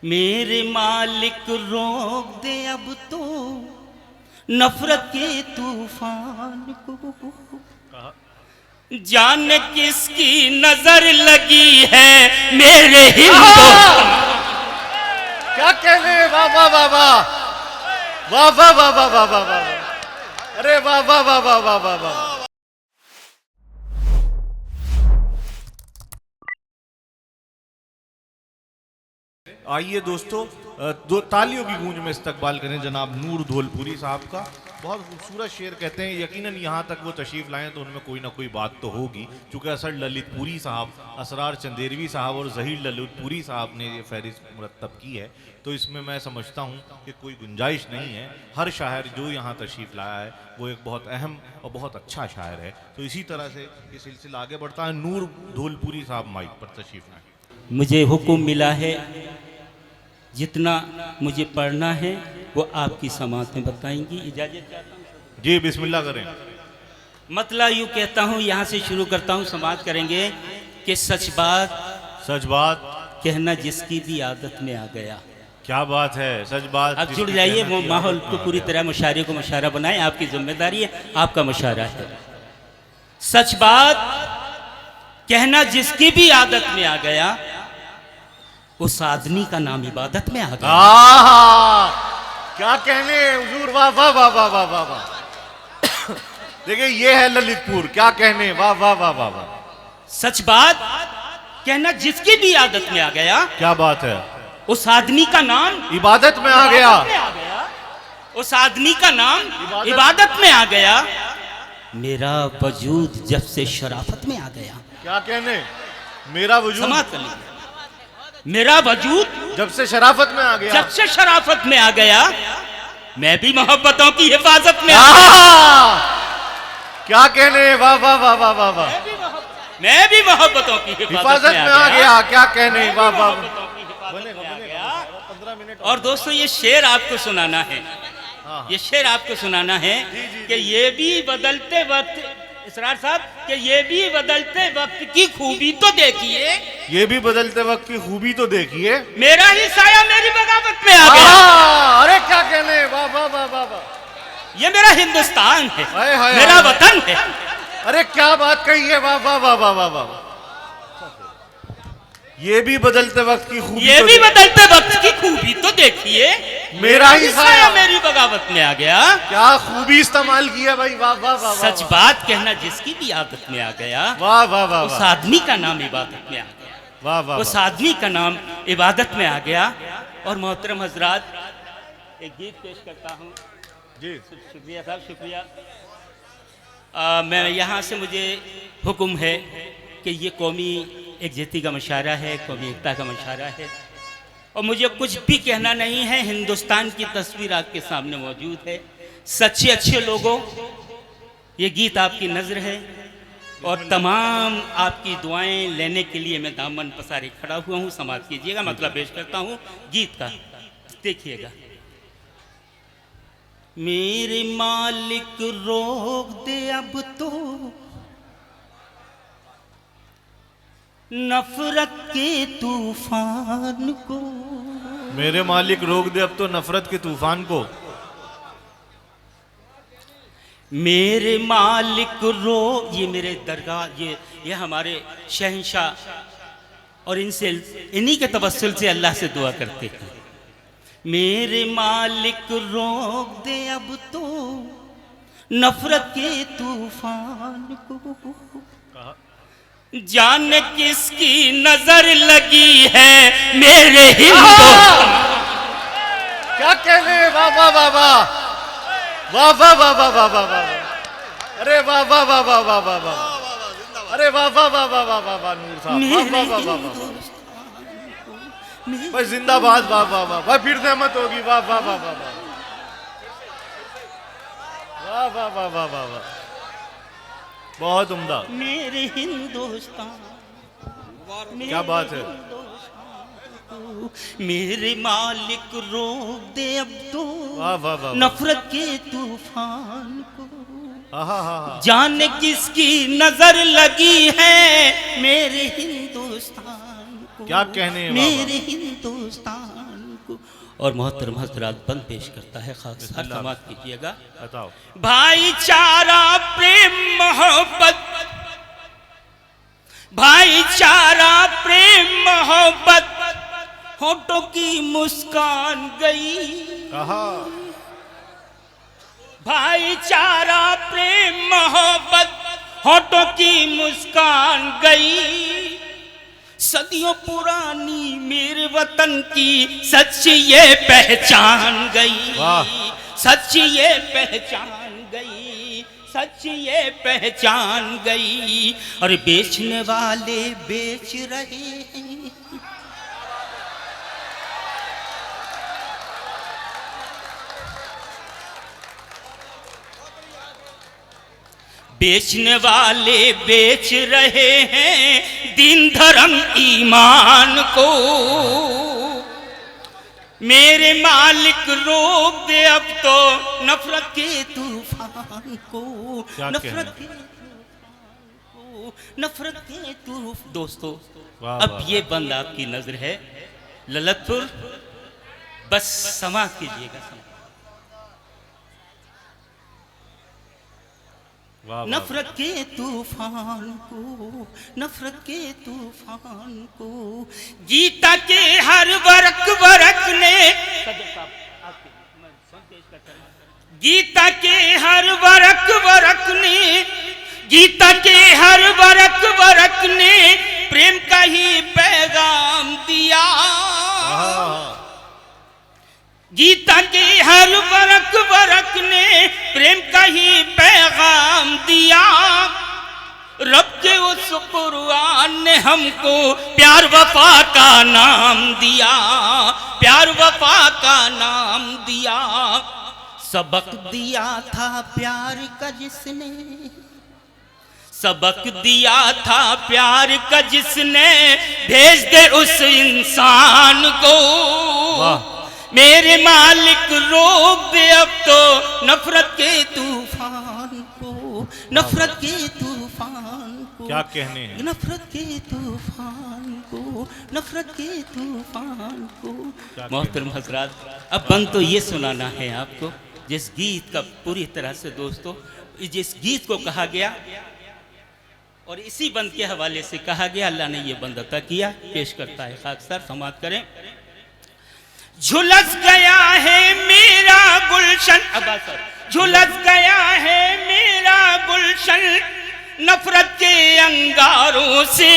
मेरे मालिक रोक दे अब तो नफरत के तूफान को। जाने किसकी नजर लगी है मेरे हिंदुस्तान। क्या कहने, वाह वाह वाह वाह वाह वाह वाह वाह वाह वाह वाह, अरे वाह वाह वाह वाह वाह वाह वाह। आइए दोस्तों, दो तालियों की गूंज में इस्तकबाल करें जनाब नूर धौलपुरी साहब का। बहुत खूबसूरत शेर कहते हैं, यकीनन यहाँ तक वो तशरीफ़ लाएं तो उनमें कोई ना कोई बात तो होगी। चूँकि असर ललितपुरी साहब, असरार चंदेरवी साहब और ज़हीर ललितपुरी साहब ने ये फहरिस्त मुरतब की है, तो इसमें मैं समझता हूँ कि कोई गुंजाइश नहीं है। हर शायर जो यहाँ तशरीफ़ लाया है वो एक बहुत अहम और बहुत अच्छा शायर है। तो इसी तरह से ये सिलसिला आगे बढ़ता है। नूर धौलपुरी साहब माइक पर तशरीफ़ लाएं। मुझे हुक्म मिला है, जितना मुझे पढ़ना है वो आपकी समात में बताएंगी। इजाज़त चाहता हूँ जी, बिस्मिल्लाह करें। मतलब यूँ कहता हूँ, यहाँ से शुरू करता हूँ, समात करेंगे कि सच बात कहना जिसकी भी आदत में आ गया। क्या बात है, सच बात। अब जुड़ जाइए, वो माहौल को पूरी तरह मुशायरे को मुशायरा बनाएं, आपकी जिम्मेदारी है, आपका मुशायरा है। सच बात कहना जिसकी भी आदत में आ गया, उस आदमी का नाम इबादत में आ गया। क्या कहने हुजूर, वाह वाह वाह वाह वाह वाह वाह। देखिए ये है ललितपुर, क्या कहने, वाह वाह वाह वाह वाह। सच बात कहना जिसकी भी आदत में आ गया, क्या बात है, उस आदमी का नाम इबादत में आ गया। उस आदमी का नाम इबादत में आ गया। मेरा वजूद जब से शराफत में आ गया। क्या कहने, मेरा वजूद, समात कर लीजिए, मेरा वजूद जब से शराफत में आ गया। जब से शराफत में आ गया, मैं भी मोहब्बतों की हिफाजत में क्या कहने, वाह वाह वाह वाह वाह वाह। मैं भी मोहब्बतों की हिफाजत में आ गया। क्या कहने, वाह वाह। 15 मिनट। और दोस्तों ये शेर आपको सुनाना है, ये शेर आपको सुनाना है कि ये भी बदलते वक्त, इसरार साहब, कि ये भी बदलते वक्त की खूबी तो देखिए। ये भी बदलते वक्त की खूबी तो देखिए। मेरा ही साया मेरी बगावत में आ गया। अरे क्या कहने, वाह वाह वाह वाह वाह। ये मेरा हिंदुस्तान है, हाय हाय मेरा वतन है। अरे क्या बात कही है, वाह वाह वाह वाह वाह वाह। ये भी बदलते वक्त की खूबी, ये भी बदलते वक्त की खूबी तो देखिए। मेरा ही साया मेरी बगावत में आ गया। क्या खूबी इस्तेमाल की है भाई, वाह वाह वाह। सच बात कहना जिसकी भी आदत में आ गया, वाह वाह वाह। उस आदमी का नाम इबादत में आ गया। वाह वाह। उस आदमी का नाम इबादत में आ गया। और मोहतरम हजरात, एक गीत पेश करता हूँ। जी शुक्रिया साहब, शुक्रिया। मैं यहाँ से मुझे हुक्म है कि ये कौमी एकजहती का मुशायरा है, कौमी एकता का मुशायरा है, और मुझे कुछ भी कहना नहीं है। हिंदुस्तान की तस्वीर आपके सामने मौजूद है। सच्चे अच्छे लोगों, ये गीत आपकी नज़र है और तमाम आपकी दुआएं लेने के लिए मैं दामन पसारे खड़ा हुआ हूँ। समाप्त कीजिएगा, मतलब पेश करता हूँ गीत का, देखिएगा। मेरे मालिक रोक दे अब तो नफरत के तूफान को। मेरे मालिक रोक दे अब तो नफरत के तूफान को। मेरे मालिक ये मेरे दरगाह, ये हमारे शहंशाह, और इनसे, इन्हीं के तवस्सुल से अल्लाह से दुआ करते हैं। मेरे मालिक रोक दे अब तो नफरत के तूफान को। जाने किसकी नजर लगी है मेरे हिंदुस्तान। क्या कहने, वाह वाह वाह वाह वाह वाह वाह वाह वाह वाह वाह। अरे वाह वाह वाह वाह वाह वाह वाह। अरे वाह वाह वाह वाह वाह वाह वाह। नूर साहब, वाह वाह वाह वाह वाह भाई, जिंदाबाद, वाह वाह वाह भाई। फिर रहमत होगी, वाह वाह वाह वाह वाह वाह वाह वाह वाह वाह वाह। बहुत उम्दा। मेरे हिंदुस्तान, क्या बात है। मेरे मालिक रोक दे अब तो वाह वाह वाह। नफरत के तूफान को। जाने किसकी नजर लगी है मेरे हिंदुस्तान को। क्या कहने, मेरे हिंदुस्तान मुस्कान को। और मोहतरम हजरात बंद पेश करता है, खाकसार समात कीजिएगा। बताओ। भाईचारा प्रेम मोहब्बत, भाईचारा प्रेम मोहब्बत, होठों की मुस्कान गई। कहा भाईचारा प्रेम मोहब्बत, होठों की मुस्कान गई। सदियों पुरानी मेरे वतन की सच ये पहचान गई। सच ये पहचान गई, सच ये पहचान गई। और बेचने वाले बेच रहे हैं, बेचने वाले बेच रहे हैं दीन धर्म ईमान को। मेरे मालिक रोक दे अब तो नफरत के तूफान को, नफरत के तूफान को, नफरत के तूफान। दोस्तों अब ये बंद आपकी नजर है, ललितपुर बस समाप्त कीजिएगा। नफरत के तूफान को, नफरत के तूफान को, गीता के हर वर्क वर्क ने, गीता के हर वर्क वर्क ने, गीता के हर वर्क वर्क ने प्रेम का ही पैगाम दिया। गीता के हर वर्क वर्क ने प्रेम का ही पैगाम दिया। रब के उस कुरान ने हमको प्यार वफा का नाम दिया, प्यार वफा का नाम दिया। सबक दिया था प्यार का जिसने, सबक दिया था प्यार का जिसने, भेज दे उस इंसान को। मेरे मालिक रोक दे अब तो नफरत के तूफान को, नफरत के तूफान को। क्या कहने हैं? नफरत के तूफान को, नफरत के तूफान को। मोहतरम हजरात अब बंद तो ये सुनाना है आपको, जिस गीत का पूरी तरह से दोस्तों जिस गीत को कहा गया और इसी बंद के हवाले से कहा गया, अल्लाह ने ये बंद अता किया। पेश करता है खाकसार, समाप्त करें। झुलस गया है मेरा गुलशन, झुलस गया है मेरा गुलशन नफरत के अंगारों से।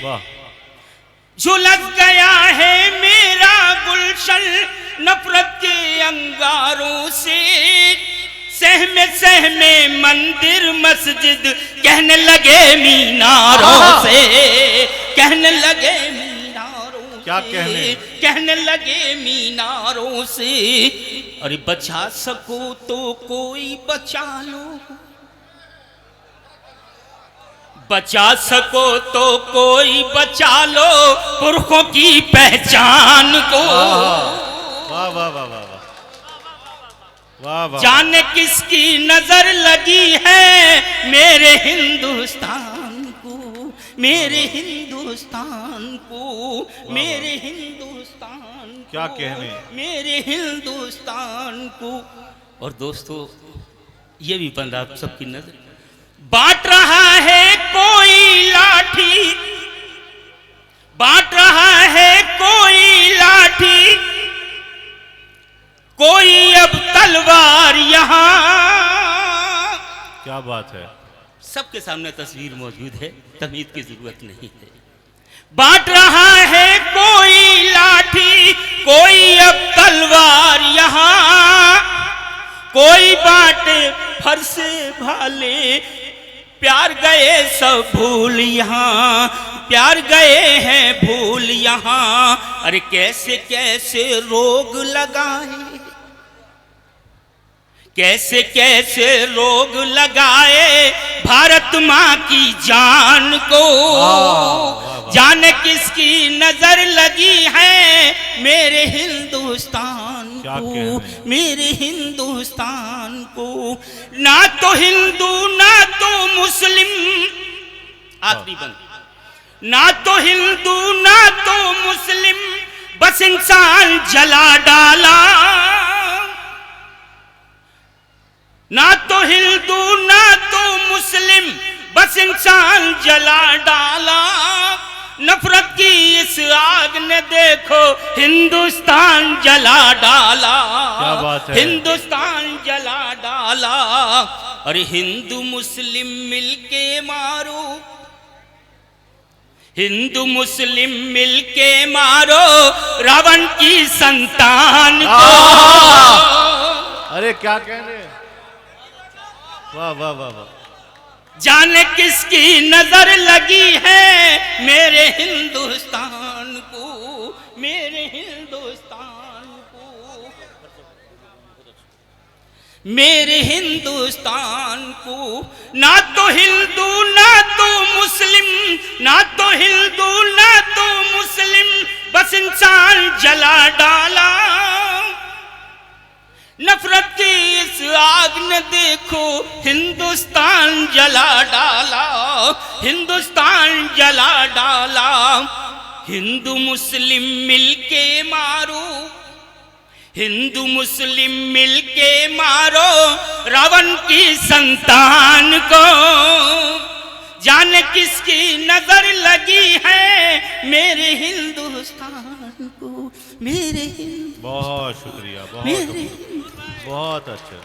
वाह। झुलस गया है मेरा गुलशन नफरत के अंगारों से। सहमे सहमे मंदिर मस्जिद कहने लगे मीनारों से, कहने लगे मीनारों, क्या कहने लगे मीनारों से। अरे बचा सको तो कोई बचा लो, बचा सको तो कोई बचा लो पुरखों की पहचान को। वाह वाह वाह वाह वाह वाह। जाने किसकी नजर लगी है मेरे हिंदुस्तान को, मेरे हिंदुस्तान को, मेरे हिंदुस्तान को, क्या कहने, मेरे हिंदुस्तान को। और दोस्तों ये भी बंदा आप सबकी नजर बांट रहा है कोई लाठी, बांट रहा है कोई लाठी, कोई अब तलवार यहाँ। क्या बात है। सबके सामने तस्वीर मौजूद है, तमीज की जरूरत नहीं है। बांट रहा है कोई लाठी, कोई अब तलवार यहाँ, कोई बांटे फरसे भाले, प्यार गए सब भूल यहाँ, प्यार गए हैं भूल यहाँ। अरे कैसे कैसे रोग लगाए, कैसे कैसे रोग लगाए भारत माँ की जान को। जाने किसकी नजर लगी है मेरे हिंदुस्तान को, मेरे हिंदुस्तान को। ना तो हिंदू ना तो मुस्लिम, आखिरी बंद, ना तो हिंदू ना तो मुस्लिम बस इंसान जला डाला, ना तो हिंदू ना तो मुस्लिम, बस इंसान जला डाला। नफरत की इस आग ने देखो हिंदुस्तान जला डाला। क्या बात है। हिंदुस्तान जला डाला। अरे हिंदू मुस्लिम मिलके मारो, हिंदू मुस्लिम मिलके मारो रावण की संतान को। अरे क्या कह रहे हैं, वाह वाह वाह वाह। जाने किसकी नजर लगी है मेरे हिंदुस्तान को, मेरे हिंदुस्तान को, मेरे हिंदुस्तान को। ना तो हिंदू ना तो मुस्लिम, ना तो हिंदू ना तो मुस्लिम, बस इंसान जला डाला। नफरत की इस आग ने देखो हिंदुस्तान जला डाला, हिंदुस्तान जला डाला। हिंदू मुस्लिम मिलके मारो, हिंदू मुस्लिम मिलके मारो रावण की संतान को। जाने किसकी नजर लगी है मेरे हिंदुस्तान को, मेरे बहुत शुक्रिया, बहुत अच्छा, बहुत अच्छा।